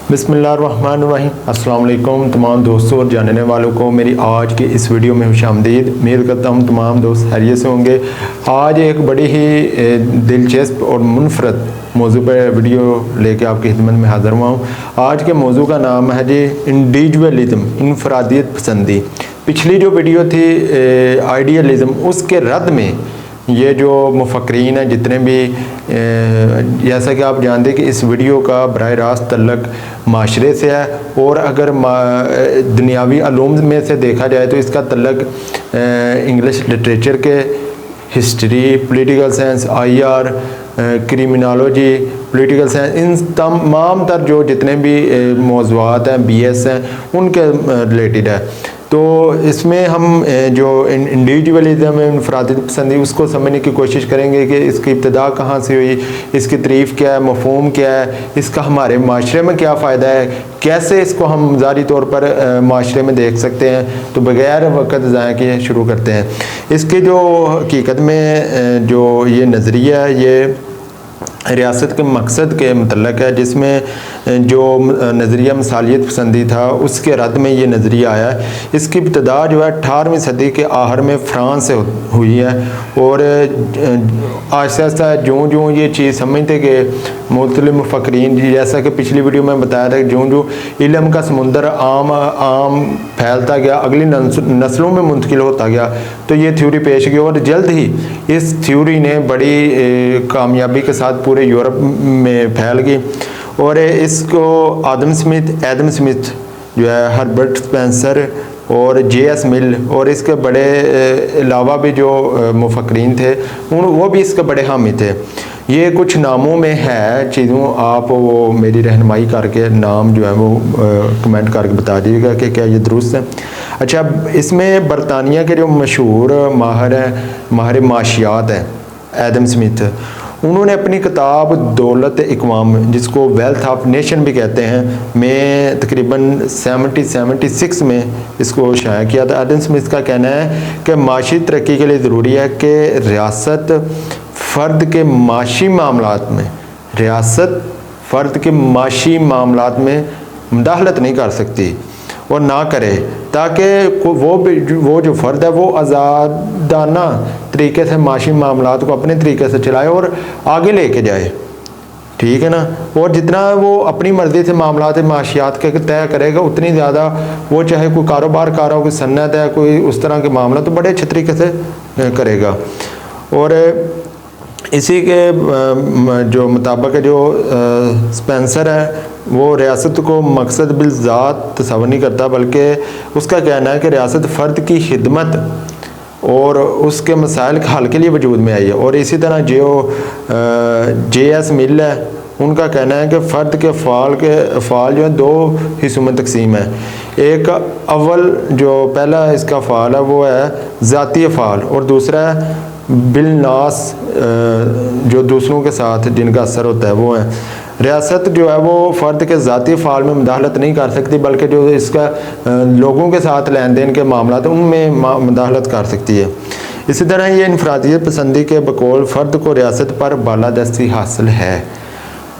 बिस्मिल्लाहिर्रहमानिर्रहीम। अस्सलाम वालेकुम तमाम दोस्तों और जानने वालों को मेरी आज के इस वीडियो में खुशामदीद। उम्मीद करता हूँ तमाम दोस्त खैरियत से होंगे। आज एक बड़ी ही दिलचस्प और मुनफरद मौजू पर वीडियो लेके आपकी खिदमत में हाज़िर हुआ हूँ। आज के मौजू का नाम है जी इंडिविजुअलिज्म, इनफरादियत पसंदी। पिछली जो वीडियो थी आइडियलिज़म, उसके रद्द में ये जो मुफक्रीन हैं जितने भी, जैसा कि आप जानते हैं कि इस वीडियो का बराह रास्त तल्लक माशरे से है, और अगर दुनियावी अलूम में से देखा जाए तो इसका तल्लक इंग्लिश लिटरेचर के, history, political science, IR, criminology, political science, इन तमाम तर जो जितने भी मौज़ूआत हैं BS हैं उनके रिलेटेड है। तो इसमें हम जो इंडिविजुअलिज्म, इनफरादियत पसंदी, उसको समझने की कोशिश करेंगे कि इसकी इब्तिदा कहाँ से हुई, इसकी तारीफ़ क्या है, मफ़हूम क्या है, इसका हमारे माशरे में क्या फ़ायदा है, कैसे इसको हम ज़ाती तौर पर माशरे में देख सकते हैं। तो बग़ैर वक़्त ज़ाया किए शुरू करते हैं। इसके जो हकीकत में जो ये नज़रिया है ये रियासत के मकसद के मतलब है, जिसमें जो नज़रिया मिसालियत पसंदी था उसके रद्द में ये नज़रिया आया है। इसकी इब्तिदा जो है 18वीं सदी के आखिर में फ़्रांस से हुई है, और आहिस्ता आहिस्ता जो जो ये चीज़ समझते कि मुख्तलिफ़ मुफक्रीन, जैसा कि पिछली वीडियो में बताया था, जो जो इल्म का समुंदर आम फैलता गया, अगली नस्लों में मुंतकिल होता गया, तो ये थ्योरी पेश की, और जल्द ही इस थ्योरी ने बड़ी कामयाबी के साथ पूरे यूरोप में फैल गई। और इसको एडम स्मिथ जो है, हर्बर्ट स्पेंसर और JS मिल और इसके बड़े अलावा भी जो मुफक्रीन थे वो भी इसके बड़े हामी थे। ये कुछ नामों में है चीज़ों, आप वो मेरी रहनुमाई करके नाम जो है वो कमेंट करके बता दीजिएगा कि क्या ये दुरुस्त है। अच्छा, इसमें बरतानिया के जो मशहूर माहिर माशियात हैं एडम स्मिथ, उन्होंने अपनी किताब दौलत इकवाम, जिसको वेल्थ ऑफ नेशन भी कहते हैं, में तकरीबन 76 में इसको शाया किया था। एडम स्मिथ का कहना है कि माशी तरक्की के लिए ज़रूरी है कि रियासत फ़र्द के माशी मामलात में मुदाखलत नहीं कर सकती और ना करे, ताकि वो जो फ़र्द है वो आज़ादाना तरीके से माशी मामलात को अपने तरीके से चलाए और आगे लेके जाए, ठीक है ना। और जितना वो अपनी मर्ज़ी से मामलात माशियात के तय करेगा, उतनी ज़्यादा वो, चाहे कोई कारोबार कर रहा हो, कोई सन्नत है, कोई उस तरह के मामला, तो बड़े अच्छे तरीके से करेगा। और इसी के जो मुताबिक जो स्पेंसर है वो रियासत को मकसद बिलज़ात तस्वर नहीं करता, बल्कि उसका कहना है कि रियासत फ़र्द की खिदमत और उसके मसाइल के हल के लिए वजूद में आई है। और इसी तरह जो JS मिल है, उनका कहना है कि फ़र्द के फ़ाल जो है दो हिस्सों में तकसीम है। एक अव्वल जो पहला इसका फ़ाल है वो है ज़ाती फ़ाल, और दूसरा है बिलनास, जो दूसरों के साथ जिनका असर होता है वो है। रियासत जो है वो फ़र्द के ज़ाती फ़ाल में मुदाखलत नहीं कर सकती, बल्कि जो इसका लोगों के साथ लेन देन के मामला उनमें मुदाखलत कर सकती है। इसी तरह ये इनफरादियत पसंदी के बकौल फ़र्द को रियासत पर बालादस्ती हासिल है,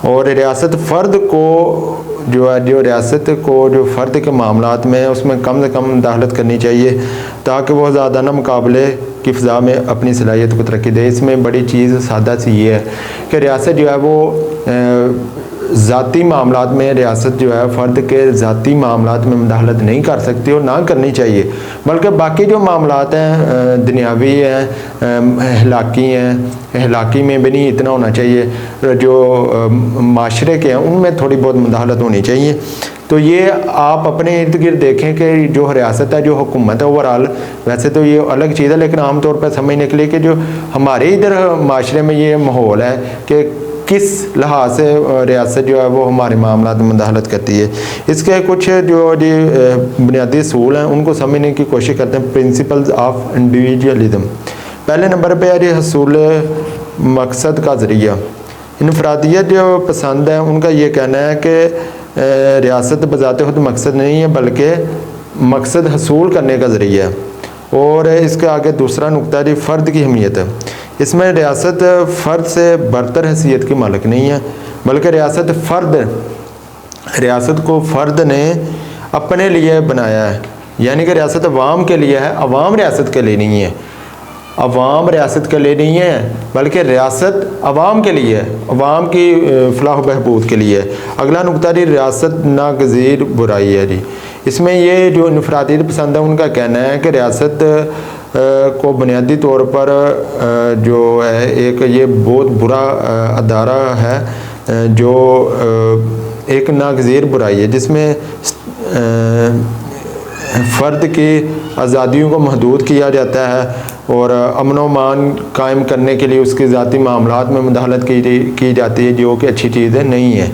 और रियासत फ़र्द को जो फ़र्द के मामलात में उसमें कम से कम मुदाखलत करनी चाहिए, ताकि वह ज़्यादा मुकाबले की फ़ज़ा में अपनी सलाहियत को तरक्की दे। इसमें बड़ी चीज़ सादा सी ये है कि रियासत जो है वो ज़ाती मामलात में, रियासत जो है फ़र्द के ज़ाती मामलात में मुदाखलत नहीं कर सकती और ना करनी चाहिए, बल्कि बाकी जो मामलात हैं दुनियावी हैं, अहलाकी में भी नहीं इतना होना चाहिए, जो माशरे के हैं उनमें थोड़ी बहुत मुदाखलत होनी चाहिए। तो ये आप अपने इर्द गिर्द देखें कि जो रियासत है, जो हुकूमत है ओवरऑल, वैसे तो ये अलग चीज़ है, लेकिन आमतौर पर समझने के लिए कि जो हमारे इधर माशरे में ये माहौल है कि किस लिहाज से रियासत जो है वो हमारे मामला में मुदाखलत करती है। इसके कुछ जो बुनियादी असूल हैं उनको समझने की कोशिश करते हैं। प्रिंसिपल्स ऑफ इंडिविजुअलिज्म, पहले नंबर पे है हसूल मकसद का ज़रिया। इनफरादियत जो पसंद है उनका ये कहना है कि रियासत बजाते खुद मकसद नहीं है, बल्कि मकसद हसूल करने का ज़रिया है। और इसके आगे दूसरा नुक्ता जी फ़र्द की अहमियत है। इसमें रियासत फ़र्द से बरतर हैसियत की मालिक नहीं है, बल्कि रियासत फ़र्द रियासत को फ़र्द ने अपने लिए बनाया है, यानी कि रियासत अवाम के लिए है, अवाम रियासत के लिए नहीं है। अवाम रियासत के लिए नहीं है बल्कि रियासत अवाम के लिए है, अवाम की फलाह बहबूद के लिए है। अगला नुकता जी, रियासत नागज़ीर बुराई है जी। इसमें ये जो इनफरादियत पसंद है उनका कहना है कि रियासत को बुनियादी तौर पर जो है एक ये बहुत बुरा अदारा है जो एक नागज़ीर बुराई है, जिसमें फ़र्द की आज़ादियों को महदूद किया जाता है और अमन व अमान कायम करने के लिए उसके ज़ाती मामलात में मुदाखलत की जाती है, जो कि अच्छी चीज़ नहीं है।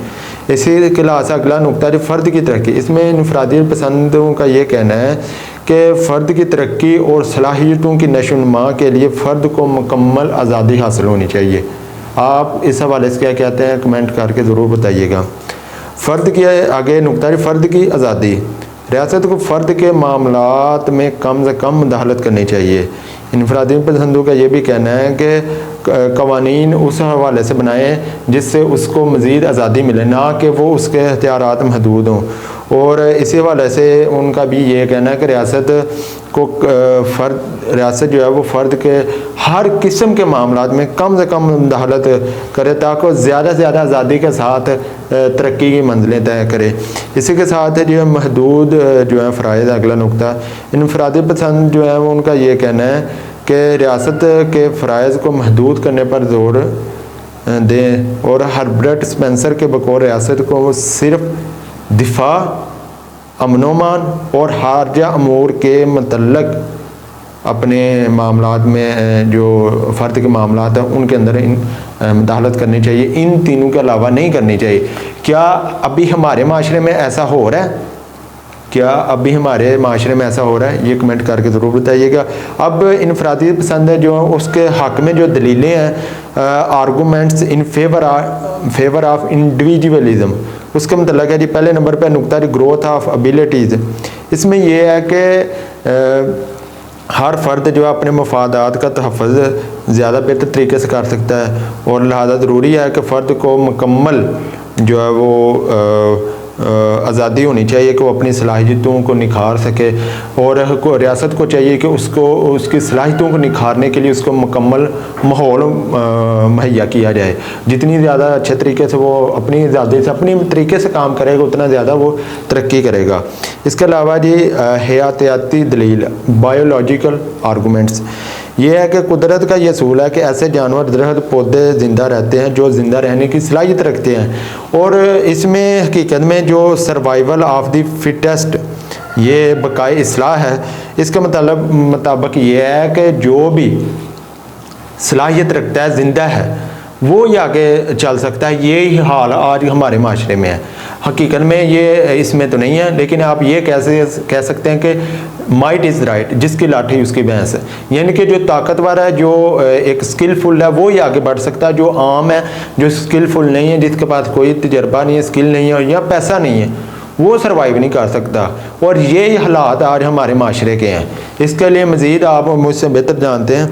इसी के लिहाज से अगला नुकता है फ़र्द की तरक्की। इसमें इनफरादियत पसंदों का ये कहना है कि फ़र्द की तरक्की और सलाहियतों की नशोनुमा के लिए फ़र्द को मुकम्मल आज़ादी हासिल होनी चाहिए। आप इस हवाले से क्या कहते हैं, कमेंट करके ज़रूर बताइएगा। फ़र्द की आगे नुकता है फ़र्द की आज़ादी। रियासत को फ़र्द के मामलात में कम से कम मुदाखलत करनी चाहिए। इनफरादियत पसंदों का ये भी कहना है कि कवानीन उस हवाले से बनाएं जिससे उसको मज़ीद आज़ादी मिले, ना कि वो उसके इख्तियारात महदूद हों। और इसी हवाले से उनका भी ये कहना है कि रियासत जो है वो फ़र्द के हर किस्म के मामलात में कम से कम मुदाखलत करे ताकि ज़्यादा से ज़्यादा आज़ादी के साथ तरक्की की मंजिलें तय करे। इसी के साथ जो है महदूद जो है फ़राइज़, अगला नुकता, इनफरादियत पसंद जो है वो उनका ये कहना है कि रियासत के फ़राइज़ को महदूद करने पर ज़ोर दें और हर्बर्ट स्पेंसर के बकौल रियासत को सिर्फ दिफा, अमन व अमान और हारजा अमूर के मतलब अपने मामलात में जो फ़र्द के मामलात हैं उनके अंदर मुदाखलत करनी चाहिए, इन तीनों के अलावा नहीं करनी चाहिए। क्या अभी हमारे माशरे में ऐसा हो रहा है? क्या अभी हमारे माशरे में ऐसा हो रहा है? ये कमेंट करके ज़रूर बताइएगा। अब इनफरादियत पसंद है जो उसके हक़ में जो दलीलें हैं, आर्गूमेंट्स इन फेवर ऑफ इंडिविजुअलिज़म, उसका मतलब है जी पहले नंबर पर नुकता जी ग्रोथ ऑफ एबिलिटीज़। इसमें यह है कि हर फ़र्द जो अपने मफादात का तहफ़्फ़ुज़ ज़्यादा बेहतर तरीके से कर सकता है और लिहाजा ज़रूरी है कि फ़र्द को मुकम्मल जो है वो आज़ादी होनी चाहिए कि वो अपनी सलाहियतों को निखार सके और रियासत को चाहिए कि उसको उसकी सलाहियतों को निखारने के लिए उसको मुकम्मल माहौल मुहैया किया जाए। जितनी ज़्यादा अच्छे तरीके से वो अपनी आज़ादी से अपनी तरीके से काम करेगा उतना ज़्यादा वो तरक्की करेगा। इसके अलावा जी हयातियाती दलील, बायोलॉजिकल आर्गूमेंट्स, ये है कि कुदरत का ये असूल है कि ऐसे जानवर, दरख्त, पौधे ज़िंदा रहते हैं जो ज़िंदा रहने की सलाहियत रखते हैं और इसमें हकीकत में जो सर्वाइवल ऑफ द फिटेस्ट ये बकाए इस्लाह है। इसका मतलब मुताबिक ये है कि जो भी सलाहियत रखता है, ज़िंदा है, वो ही आगे चल सकता है। यही हाल आज हमारे माशरे में है। हकीकत में ये इसमें तो नहीं है, लेकिन आप ये कैसे कह सकते हैं कि माइट इज़ राइट, जिसकी लाठी उसकी भैंस है, यानी कि जो ताकतवर है, जो एक स्किलफुल है, वो ही आगे बढ़ सकता है। जो आम है, जो स्किलफुल नहीं है, जिसके पास कोई तजर्बा नहीं है, स्किल नहीं है या पैसा नहीं है, वो सर्वाइव नहीं कर सकता। और ये हालात आज हमारे माशरे के हैं। इसके लिए मज़ीद आप मुझसे बेहतर जानते हैं।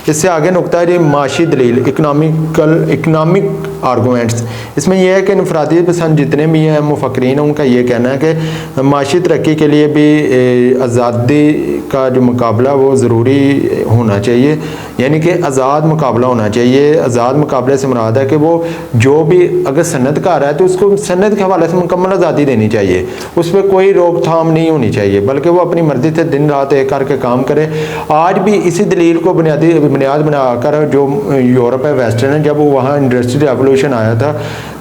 इससे आगे नुकता है जी माशी दलील, इकनॉमिक आर्गूमेंट्स। इसमें यह है कि इनफरादियत पसंद जितने भी हैं मुफक्रीन हैं उनका ये कहना है कि माशी तरक्की के लिए भी आज़ादी का जो मुकाबला वो ज़रूरी होना चाहिए, यानी कि आज़ाद मुकाबला होना चाहिए। आज़ाद मुकाबले से मुराद है कि वो जो भी अगर सनतकार है तो उसको सनत के हवाले से मुकम्मल आज़ादी देनी चाहिए, उस पर कोई रोकथाम नहीं होनी चाहिए, बल्कि वो अपनी मर्ज़ी से दिन रात एक करके काम करे। आज भी इसी दलील को बुनियाद बनाकर जो यूरोप है, वेस्टर्न है, जब वो वहाँ इंडस्ट्रियल रेवोल्यूशन आया था,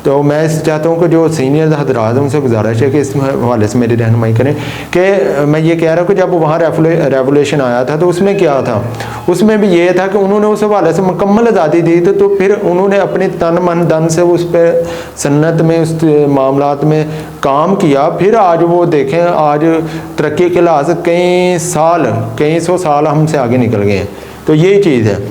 तो मैं इस चाहता हूँ कि जो सीनियर हजरात उनसे गुजारिश है कि इस हवाले से मेरी रहनुमाई करें कि मैं ये कह रहा हूँ कि जब वहाँ रेवोल्यूशन आया था तो उसमें क्या था, उसमें भी ये था कि उन्होंने उस हवाले से मुकम्मल आज़ादी दी थी, तो फिर उन्होंने अपने तन मन धन से उस पर सन्नत में उस मामलात में काम किया। फिर आज वो देखें, आज तरक्की के लिहाज से कई सौ साल हमसे आगे निकल गए हैं। तो यही चीज़ है।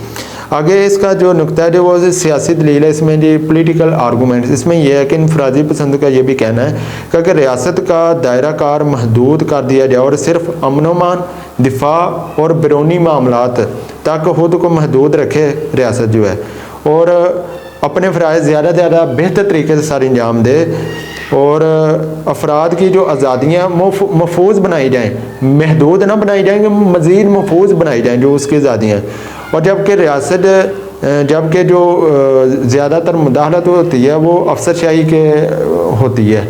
आगे इसका जो नुकता है जो वो सियासी दलील है, इसमें जी पॉलिटिकल आर्गूमेंट्स। इसमें यह है कि इनफरादी पसंद का ये भी कहना है कि अगर रियासत का दायरा कार महदूद कर दिया जाए और सिर्फ अमन व अमान, दिफा और बैरूनी मामलात तक खुद को महदूद रखे रियासत जो है और अपने फ़राइज़ ज़्यादा से ज़्यादा बेहतर तरीके से सर अंजाम दे, और अफराद की जो आज़ादियाँ महफूज बनाई जाएँ, महदूद ना बनाई जाएंगे, मज़ीद महफूज बनाई जाएँ जो उसकी आज़ादियाँ। और जबकि रियासत जबकि जो ज़्यादातर मुदाखलत होती है वो अफसरशाही के होती है,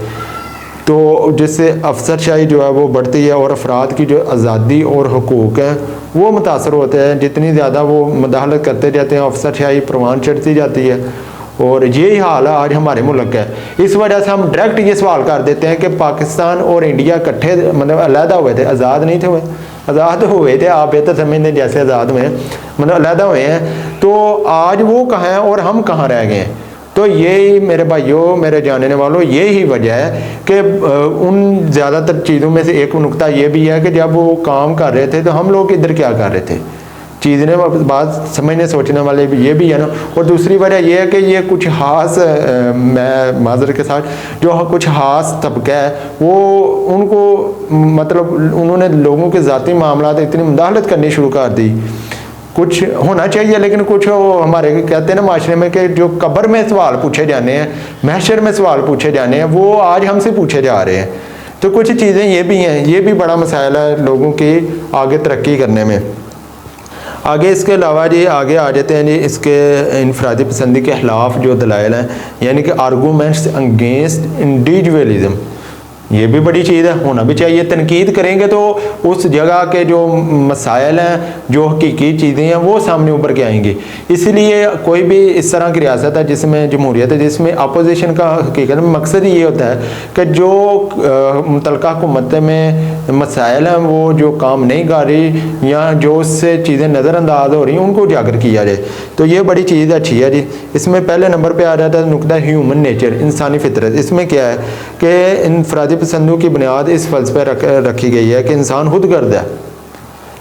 तो जिससे अफसरशाही जो है वो बढ़ती है और अफराद की जो आज़ादी और हुकूक हैं वो मुतासर होते हैं। जितनी ज़्यादा वो मुदाखलत करते जाते हैं अफसरशाही परवान चढ़ती जाती है, और यही हाल आज हमारे मुल्क है। इस वजह से हम डायरेक्ट ये सवाल कर देते हैं कि पाकिस्तान और इंडिया इकट्ठे मतलब अलहदा हुए थे, आज़ाद नहीं थे हुए, आज़ाद हुए थे, आप बेहतर समझते जैसे आज़ाद हुए हैं, मतलब अलहदा हुए हैं, तो आज वो कहाँ हैं और हम कहाँ रह गए हैं। तो यही मेरे भाइयों, मेरे जानने वालों, यही वजह है कि उन ज़्यादातर चीज़ों में से एक नुक्ता ये भी है कि जब वो काम कर रहे थे तो हम लोग इधर क्या कर रहे थे, चीज़ें बात समझने सोचने वाले भी ये भी है ना। और दूसरी वजह यह है कि ये कुछ ख़ास मैं माजर के साथ जो कुछ ख़ास तबका है वो उनको मतलब उन्होंने लोगों के ज़ाती मामलात इतनी मुदाखलत करनी शुरू कर दी। कुछ होना चाहिए लेकिन कुछ हमारे कहते हैं ना माशरे में कि जो कब्र में सवाल पूछे जाने हैं, महशर में सवाल पूछे जाने हैं, वो आज हमसे पूछे जा रहे हैं। तो कुछ चीज़ें ये भी हैं, ये भी बड़ा मसाइल है लोगों की आगे तरक्की करने में। आगे इसके अलावा जी आगे आ जाते हैं जी इसके इनफरादी पसंदी के खिलाफ जो दलाइल हैं, यानी कि आर्गूमेंट्स अगेंस्ट इंडिविजुअलिज्म, ये भी बड़ी चीज़ है, होना भी चाहिए। तनकीद करेंगे तो उस जगह के जो मसाइल हैं, जो हकीकी चीज़ें हैं वो सामने उभर के आएंगी। इसलिए कोई भी इस तरह की रियासत है जिसमें जमहूरियत है, जिसमें अपोजिशन का हकीकत में मकसद ये होता है कि जो मुतलका हुकूमत में मसाइल हैं वो जो काम नहीं कर रही या जो उससे चीज़ें नज़रअंदाज हो रही हैं उनको उजागर किया जाए, तो ये बड़ी चीज़ अच्छी है जी। इसमें पहले नंबर पर आ जाता है नुकता ह्यूमन नेचर, इंसानी फितरत। इसमें क्या है कि इनफरादी पसंदों की बुनियाद इस फलसफे रखी गई है कि इंसान खुदगर्द है,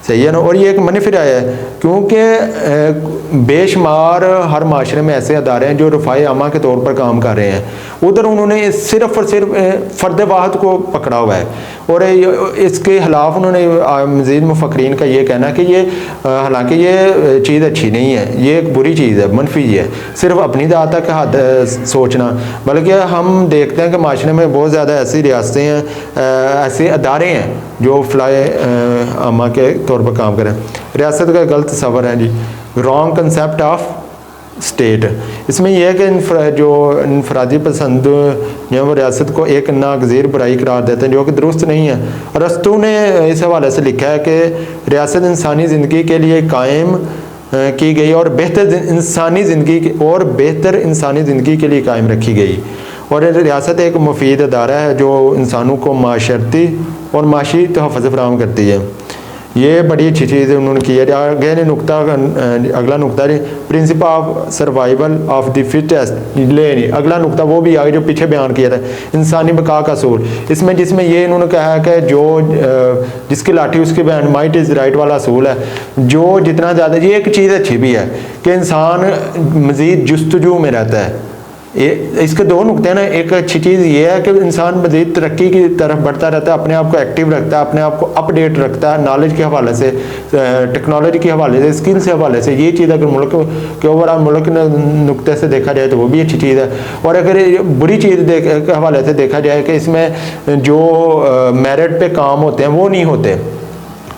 सही है ना। और ये एक मनफी राय है क्योंकि बेशुमार हर माशरे में ऐसे अदारे हैं जो रफ़ाए आमा के तौर पर काम कर रहे हैं, उधर उन्होंने सिर्फ और सिर्फ फ़र्द वाहद को पकड़ा हुआ है। और इसके खिलाफ उन्होंने मज़ीद मुफ़क्रीन का ये कहना कि ये हालांकि ये चीज़ अच्छी नहीं है, ये एक बुरी चीज़ है, मनफी है, सिर्फ अपनी दात तक हद सोचना। बल्कि हम देखते हैं कि माशरे में बहुत ज़्यादा ऐसी रियासतें हैं, ऐसे अदारे हैं जो फ़लाए आमा के तौर पर काम करें। रियासत का गलत तस्वर है जी, रॉन्ग कंसेप्ट ऑफ स्टेट। इसमें यह है कि जो इनफरादी पसंद या वो रियासत को एक नागज़ीर बुराई करार देते हैं जो कि दुरुस्त नहीं है। अरस्तू ने इस हवाले से लिखा है कि रियासत इंसानी ज़िंदगी के लिए कायम की गई और बेहतर इंसानी ज़िंदगी के लिए कायम रखी गई। और रियासत एक मुफीद अदारा है जो इंसानों को माशरती और माशी तहफ़्फ़ुज़ फराहम करती है। ये बड़ी अच्छी चीज़ उन्होंने की है। आगे ने नुकता अगला नुकता principle of survival of the fittest ले नहीं, अगला नुकता वो भी आगे जो पीछे बयान किया था, इंसानी बका का असूल। इसमें ये इन्होंने कहा है कि जो जिसकी लाठी उसकी बैंड, माइट इज़ राइट वाला असूल है। जो जितना ज़्यादा, ये एक चीज़ अच्छी भी है कि इंसान मज़ीद जुस्तजू में रहता है। इसके दो नुकते हैं ना, एक अच्छी चीज़ ये है कि इंसान मज़ीद तरक्की की तरफ बढ़ता रहता है, अपने आप को एक्टिव रखता है, अपने आप को अपडेट रखता है नॉलेज के हवाले से, टेक्नोलॉजी के हवाले से, स्किल से हवाले से। ये चीज़ अगर मुल्क के ओवरऑल मुल्क नुकते से देखा जाए तो वो भी अच्छी चीज़ है। और अगर बुरी चीज़ के हवाले से देखा जाए कि इसमें जो मेरिट पे काम होते हैं वो नहीं होते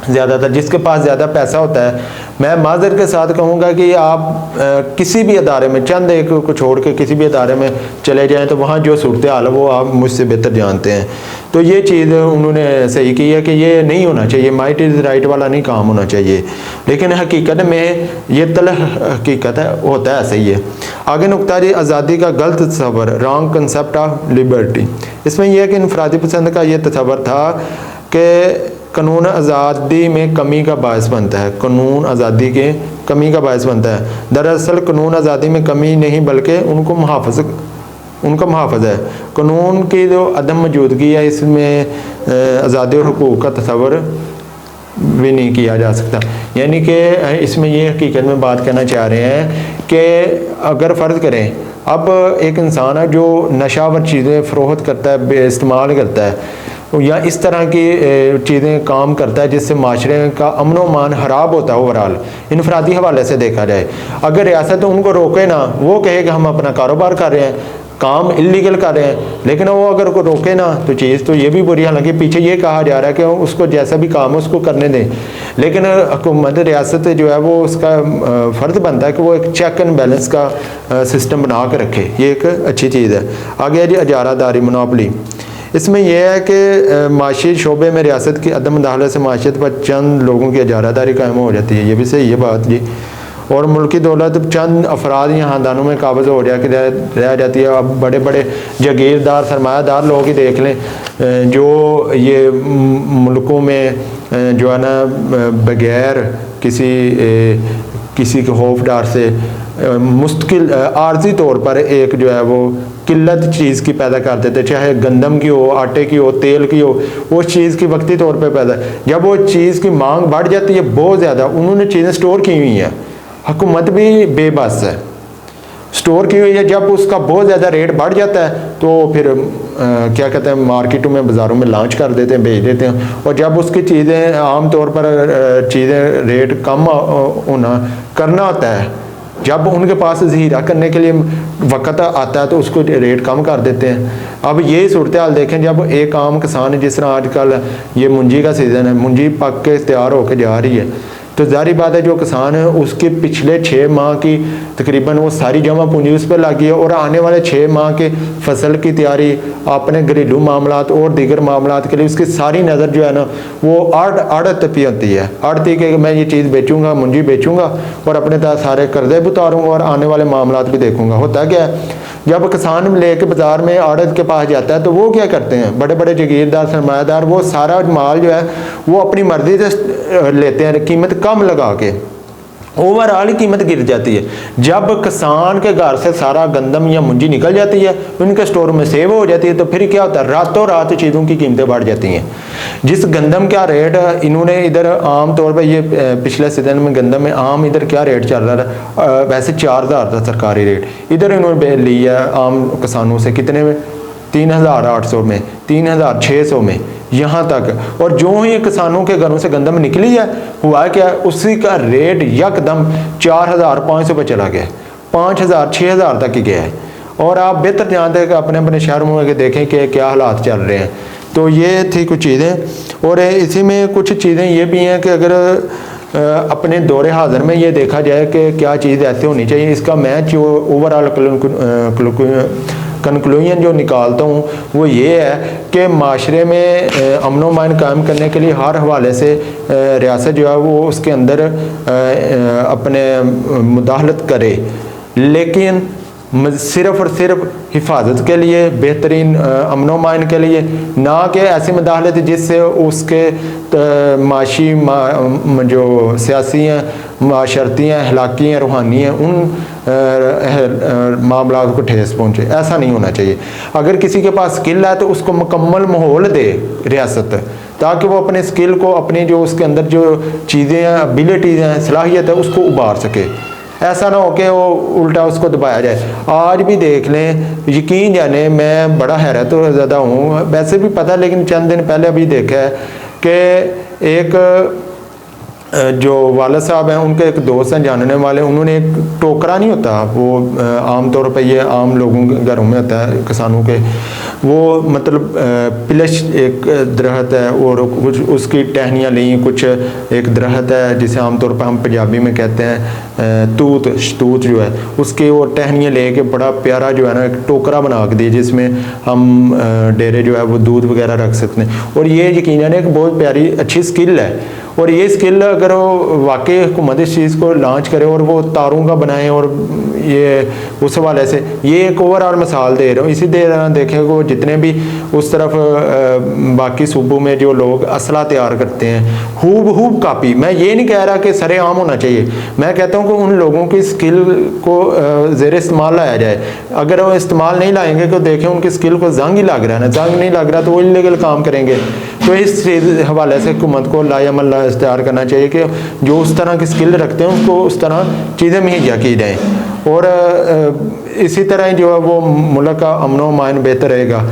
ज़्यादातर, जिसके पास ज़्यादा पैसा होता है। मैं माजर के साथ कहूँगा कि आप किसी भी अदारे में चंद एक को छोड़ के किसी भी अदारे में चले जाएं तो वहाँ जो सूरत हाल है वो आप मुझसे बेहतर जानते हैं। तो ये चीज़ उन्होंने सही की है कि ये नहीं होना चाहिए, माइट इज़ राइट वाला नहीं काम होना चाहिए, लेकिन हकीकत में ये तलख हकीकत है, होता है, सही है। आगे नुकता जी आज़ादी का गलत तस्वर, रॉन्ग कंसेप्ट ऑफ लिबर्टी। इसमें यह है कि इनफरादी पसंद का ये तस्वर था कि कानून आज़ादी में कमी का बायस बनता है, कानून आज़ादी के कमी का बायस बनता है। दरअसल कानून आज़ादी में कमी नहीं बल्कि उनका मुहाफ़ज़ है। कानून की जो अदम मौजूदगी है इसमें आज़ादी और हुकूक का तस्वर भी नहीं किया जा सकता। यानी कि इसमें ये हकीकत में बात करना चाह रहे हैं कि अगर फ़र्ज़ करें अब एक इंसान है जो नशावर चीज़ें फ़रोख्त करता है, इस्तेमाल करता है या इस तरह की चीज़ें काम करता है जिससे माशरे का अमन व मान ख़राब होता है ओवरऑल इनफरादी हवाले से देखा जाए। अगर रियासत उनको रोके ना, वो कहे कि हम अपना कारोबार कर रहे हैं, काम इलीगल कर रहे हैं, लेकिन वो अगर को रोके ना तो चीज़ तो ये भी बुरी, हालांकि पीछे ये कहा जा रहा है कि उसको जैसा भी काम है उसको करने दें, लेकिन हुकूमत रियासत जो है वो उसका फ़र्ज़ बनता है कि वो एक चेक एंड बैलेंस का सिस्टम बना के रखे। ये एक अच्छी चीज़ है। आगे जी इजारादारी मोनोपली, इसमें यह है कि माशी शोबे में रियासत की अदम दाखिले से माशियत पर चंद लोगों की इजारादारी कायम हो जाती है। ये भी सही है बात जी। और मुल्की दौलत चंद अफराद या ख़ानदानों में काबज़ हो रह जाती है। अब बड़े बड़े जागीरदार सरमायादार लोग ही देख लें, जो ये मुल्कों में जो है ना बग़ैर किसी के खौफ डर से मुस्तकिल आर्जी तौर पर एक जो है वो किल्लत चीज़ की पैदा कर देते, चाहे गंदम की हो, आटे की हो, तेल की हो, उस चीज़ की वक्ती तौर पे पैदा, जब वो चीज़ की मांग बढ़ जाती है बहुत ज़्यादा, उन्होंने चीज़ें स्टोर की हुई हैं, हुकूमत भी बेबस है, स्टोर की हुई है, जब उसका बहुत ज़्यादा रेट बढ़ जाता है तो फिर क्या कहते हैं मार्केटों में बाज़ारों में लॉन्च कर देते हैं, बेच देते हैं। और जब उसकी चीज़ें आम तौर पर चीज़ें रेट कम होना करना होता है, जब उनके पास ज़हीरा करने के लिए वक़्त आता है तो उसको रेट कम कर देते हैं। अब ये सूरत हाल देखें, जब एक आम किसान, जिस तरह आजकल ये मुंजी का सीज़न है, मुंजी पक के तैयार होकर जा रही है, तो ज़ाहिर बात है जो किसान है उसके पिछले 6 माह की तकरीबन वो सारी जमा पूंजी उस पर लगी है, और आने वाले 6 माह के फसल की तैयारी, अपने घरेलू मामलात और दीगर मामलात के लिए उसकी सारी नज़र जो है ना वो आड़त पे होती है। आड़ती कि मैं ये चीज़ बेचूंगा, मुंजी बेचूंगा और अपने सारे कर्जे भी उतारूँगा और आने वाले मामलात भी देखूँगा। होता क्या है, जब किसान लेके बाज़ार में आड़त के पास जाता है तो वो क्या करते हैं, बड़े बड़े जागीरदार सरमायादार, वो सारा माल जो है वो अपनी मर्ज़ी से लेते हैं, कीमत कम लगा के, ओवरऑल ही कीमत गिर जाती है। जब किसान के घर से सारा गंदम या मुंजी निकल जाती है, उनके स्टोर में सेव हो जाती है, तो फिर क्या होता है, रातों रात चीज़ों की कीमतें बढ़ जाती हैं। जिस गंदम का रेट इन्होंने इधर आम तौर पर, ये पिछले सीजन में गंदम में आम इधर क्या रेट चल रहा था, वैसे 4000 था सरकारी रेट, इधर इन्होंने लिया आम किसानों से कितने में, 3800 में, 3600 में, यहाँ तक। और जो ही किसानों के घरों से गंदम निकली है, हुआ क्या, उसी का रेट यकदम 4500 पे चला गया, 5000 6000 तक ही गया है। और आप बेहतर जानते हैं कि अपने अपने शहरों में देखें कि क्या हालात चल रहे हैं। तो ये थी कुछ चीज़ें। और इसी में कुछ चीज़ें ये भी हैं कि अगर अपने दौरे हाज़िर में ये देखा जाए कि क्या चीज़ ऐसे होनी चाहिए, इसका मैं जो ओवरऑल कंक्लूजन जो निकालता हूँ वो ये है कि माशरे में अमन व अमान कायम करने के लिए हर हवाले से रियासत जो है वो उसके अंदर अपने मुदाखलत करे, लेकिन सिर्फ़ और सिर्फ हिफाजत के लिए, बेहतरीन अमन व अमान के लिए, ना कि ऐसी मुदाखलत जिससे उसके माशी जो सियासी हैं, माशरती हैं, अखलाकी हैं, रूहानी हैं, उन मामलात को ठेस पहुँचे। ऐसा नहीं होना चाहिए। अगर किसी के पास स्किल है तो उसको मुकम्मल माहौल दे रियासत, ताकि वो अपने स्किल को, अपनी जो उसके अंदर जो चीज़ें हैं, एबिलिटीज़ हैं, सलाहियत है, उसको उभार सके। ऐसा ना हो कि वो उल्टा उसको दबाया जाए। आज भी देख लें, यकीन जाने मैं बड़ा हैरत ज़्यादा हूँ, वैसे भी पता, लेकिन चंद दिन पहले अभी देखा है कि एक जो वालिद साहब हैं, उनके एक दोस्त हैं जानने वाले, उन्होंने एक टोकरा नहीं होता, वो आम तौर पे ये आम लोगों के घरों में होता है किसानों के, वो मतलब पिलश एक दरख्त है और कुछ उसकी टहनियाँ ली, कुछ एक दरख्त है जिसे आमतौर पर हम पंजाबी में कहते हैं तूत जो है, उसके वो टहनियाँ लेके बड़ा प्यारा जो है ना एक टोकरा बना के दिए, जिसमें हम डेरे जो है वो दूध वगैरह रख सकते हैं। और ये यकीनन एक बहुत प्यारी अच्छी स्किल है। और ये स्किल अगर वो वाकई हुकूमत इस चीज़ को लॉन्च करे और वो तारों का बनाए, और ये उस हवाले से ये एक ओवरऑल मिसाल दे रहा हूँ। इसी तरह देखें को जितने भी उस तरफ बाकी सूबों में जो लोग असला तैयार करते हैं, हूब कापी, मैं ये नहीं कह रहा कि सरेआम होना चाहिए, मैं कहता हूँ कि उन लोगों की स्किल को ज़ेर इस्तेमाल लाया जाए। अगर वो इस्तेमाल नहीं लाएंगे तो देखें उनकी स्किल को जंग ही लग रहा है ना, जंग नहीं लग रहा तो वो इलीगल काम करेंगे। तो इस हवाले से हुकूमत को लायामल इख्तियार करना चाहिए कि जो उस तरह की स्किल रखते हैं उसको उस तरह चीज़ें मुहैया की जाएँ। और इसी तरह जो है वो मुल्क का अमन व अमान बेहतर रहेगा।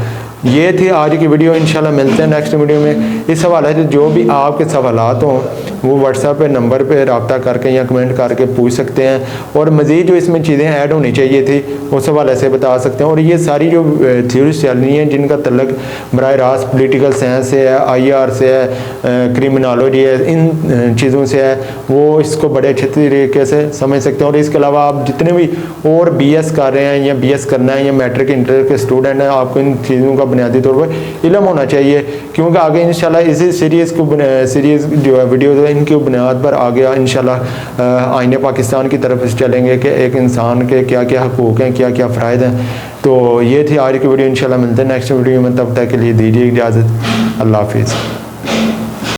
ये थी आज की वीडियो। इंशाल्लाह मिलते हैं नेक्स्ट वीडियो में। इस हवाले से जो भी आपके सवालात हों वो व्हाट्सएप पे नंबर पे रब्ता करके या कमेंट करके पूछ सकते हैं, और मज़ीद जो इसमें चीज़ें ऐड होनी चाहिए थी उस हवाले से बता सकते हैं। और ये सारी जो थ्योरीज चल रही हैं जिनका तल्लक बराह रास्त पोलिटिकल साइंस से है, IR से है, क्रिमिनोलॉजी है, इन चीज़ों से है, वो इसको बड़े अच्छे तरीके से समझ सकते हैं। और इसके अलावा आप जितने भी और BS कर रहे हैं या BS करना है या मैट्रिक इंटर के स्टूडेंट हैं, आपको इन चीज़ों का बुनियादी तौर पर इल्म होना चाहिए, क्योंकि आगे इंशाल्लाह इसी सीरीज़ जो है वीडियो इनकी बुनियाद पर आगे इंशाल्लाह आईने पाकिस्तान की तरफ से चलेंगे कि एक इंसान के क्या क्या हकूक़ हैं, क्या क्या फ़ायदे हैं। तो ये थी आज की वीडियो। इंशाल्लाह मिलते हैं नेक्स्ट वीडियो में, तब तक के लिए दीजिए इजाज़त। अल्लाह हाफिज़।